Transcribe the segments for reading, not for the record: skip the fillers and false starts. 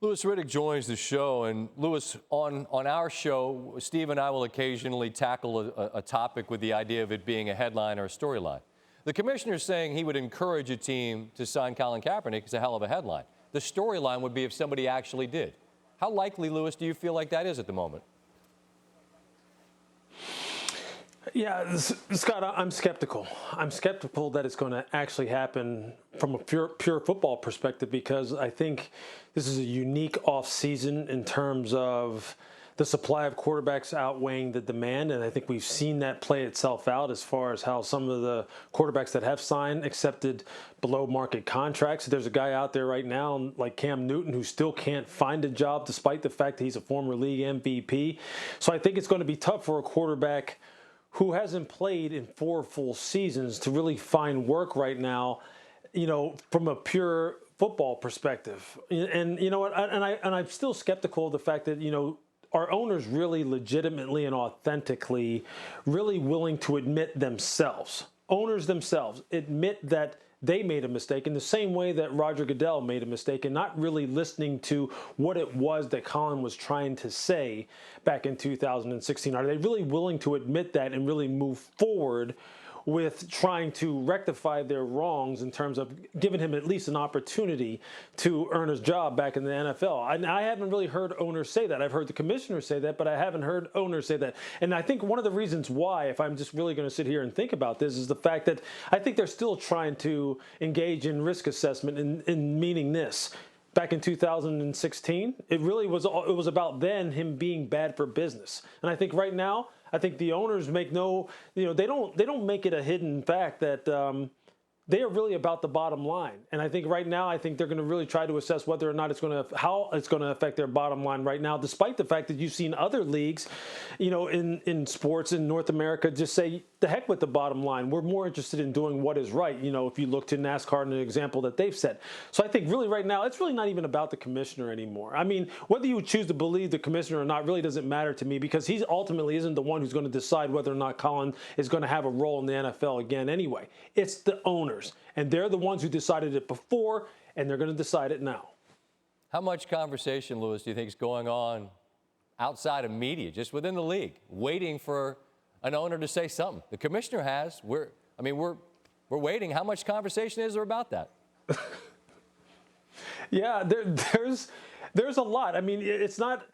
Louis Riddick joins the show, and Louis, on our show, Steve and I will occasionally tackle a topic with the idea of it being a headline or a storyline. The commissioner is saying he would encourage a team to sign Colin Kaepernick. It's a hell of a headline. The storyline would be if somebody actually did. How likely, Louis, do you feel like that is at the moment? Yeah, Scott, I'm skeptical. I'm skeptical that it's going to actually happen from a pure football perspective, because I think this is a unique offseason in terms of the supply of quarterbacks outweighing the demand, and I think we've seen that play itself out as far as how some of the quarterbacks that have signed accepted below market contracts. There's a guy out there right now like Cam Newton who still can't find a job despite the fact that he's a former league MVP. So I think it's going to be tough for a quarterback who hasn't played in 4 full seasons to really find work right now, from a pure football perspective. And you know what? I'm still skeptical of the fact that, our owners really legitimately and authentically really willing to admit themselves. Owners themselves admit that they made a mistake in the same way that Roger Goodell made a mistake, and not really listening to what it was that Colin was trying to say back in 2016. Are they really willing to admit that and really move forward with trying to rectify their wrongs in terms of giving him at least an opportunity to earn his job back in the NFL? I haven't really heard owners say that. I've heard the commissioner say that, but I haven't heard owners say that. And I think one of the reasons why, if I'm just really going to sit here and think about this, is the fact that I think they're still trying to engage in risk assessment, in meaning this. Back in 2016, it was about then him being bad for business. And I think right now, I think the owners make they don't make it a hidden fact that they are really about the bottom line. And I think right now, I think they're going to really try to assess whether or not how it's going to affect their bottom line right now, despite the fact that you've seen other leagues, in sports in North America just say, the heck with the bottom line. We're more interested in doing what is right. If you look to NASCAR and an example that they've set. So I think really right now, it's really not even about the commissioner anymore. I mean, whether you choose to believe the commissioner or not really doesn't matter to me, because he ultimately isn't the one who's going to decide whether or not Colin is going to have a role in the NFL again anyway. It's the owners. And they're the ones who decided it before, and they're going to decide it now. How much conversation, Louis, do you think is going on outside of media, just within the league, waiting for an owner to say something? The commissioner has. We're waiting. How much conversation is there about that? Yeah, there's a lot. I mean, it's not.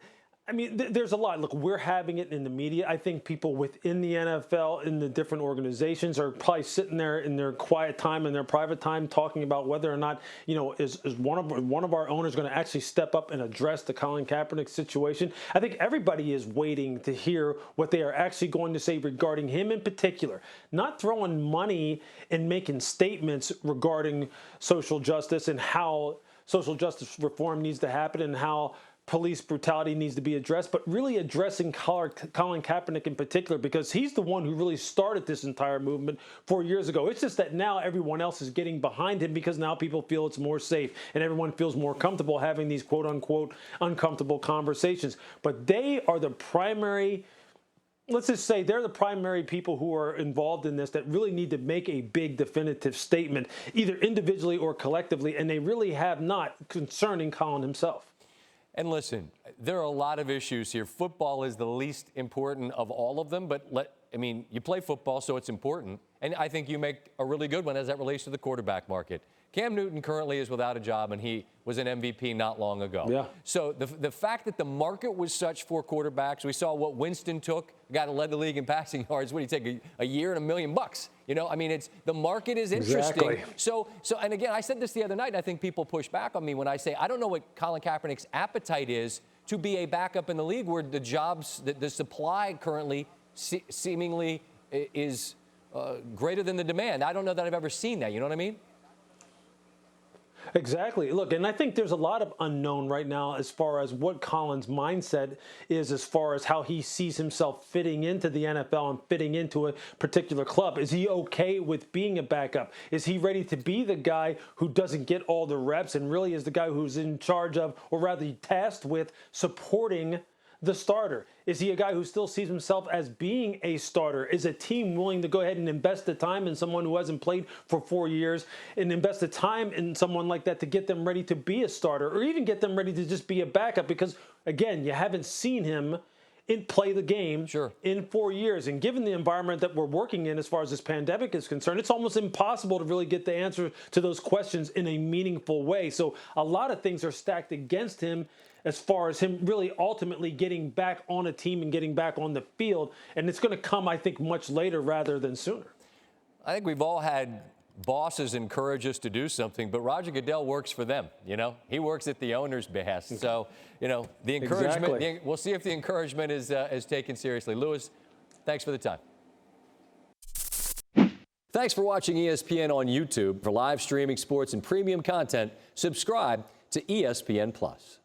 I mean, there's a lot. Look, we're having it in the media. I think people within the NFL, in the different organizations, are probably sitting there in their quiet time, in their private time, talking about whether or not, is one of our owners going to actually step up and address the Colin Kaepernick situation. I think everybody is waiting to hear what they are actually going to say regarding him in particular, not throwing money and making statements regarding social justice and how social justice reform needs to happen and how police brutality needs to be addressed, but really addressing Colin Kaepernick in particular, because he's the one who really started this entire movement 4 years ago. It's just that now everyone else is getting behind him, because now people feel it's more safe and everyone feels more comfortable having these quote-unquote uncomfortable conversations. But they are the primary, let's just say they're the primary people who are involved in this that really need to make a big definitive statement, either individually or collectively, and they really have not, concerning Colin himself. And listen, there are a lot of issues here. Football is the least important of all of them, but you play football, so it's important. And I think you make a really good one as that relates to the quarterback market. Cam Newton currently is without a job, and he was an MVP not long ago. Yeah. So the fact that the market was such for quarterbacks, we saw what Winston took, a guy that led the league in passing yards. What did he take, a year and $1 million? It's the market is interesting. Exactly. So and again, I said this the other night, and I think people push back on me when I say I don't know what Colin Kaepernick's appetite is to be a backup in the league, where the jobs, the supply currently seemingly is greater than the demand. I don't know that I've ever seen that. You know what I mean? Exactly. Look, and I think there's a lot of unknown right now as far as what Colin's mindset is, as far as how he sees himself fitting into the NFL and fitting into a particular club. Is he okay with being a backup? Is he ready to be the guy who doesn't get all the reps and really is the guy who's in charge of, or rather tasked with, supporting the starter? Is he a guy who still sees himself as being a starter? Is a team willing to go ahead and invest the time in someone who hasn't played for 4 years and invest the time in someone like that to get them ready to be a starter or even get them ready to just be a backup? Because, again, you haven't seen him play the game in 4 years. And given the environment that we're working in as far as this pandemic is concerned, it's almost impossible to really get the answer to those questions in a meaningful way. So a lot of things are stacked against him as far as him really ultimately getting back on a team and getting back on the field. And it's going to come, I think, much later rather than sooner. I think we've all had bosses encourage us to do something, but Roger Goodell works for them. He works at the owner's behest. So, the encouragement, we'll see if the encouragement is taken seriously. Louis, thanks for the time. Thanks for watching ESPN on YouTube. For live streaming sports and premium content, subscribe to ESPN+.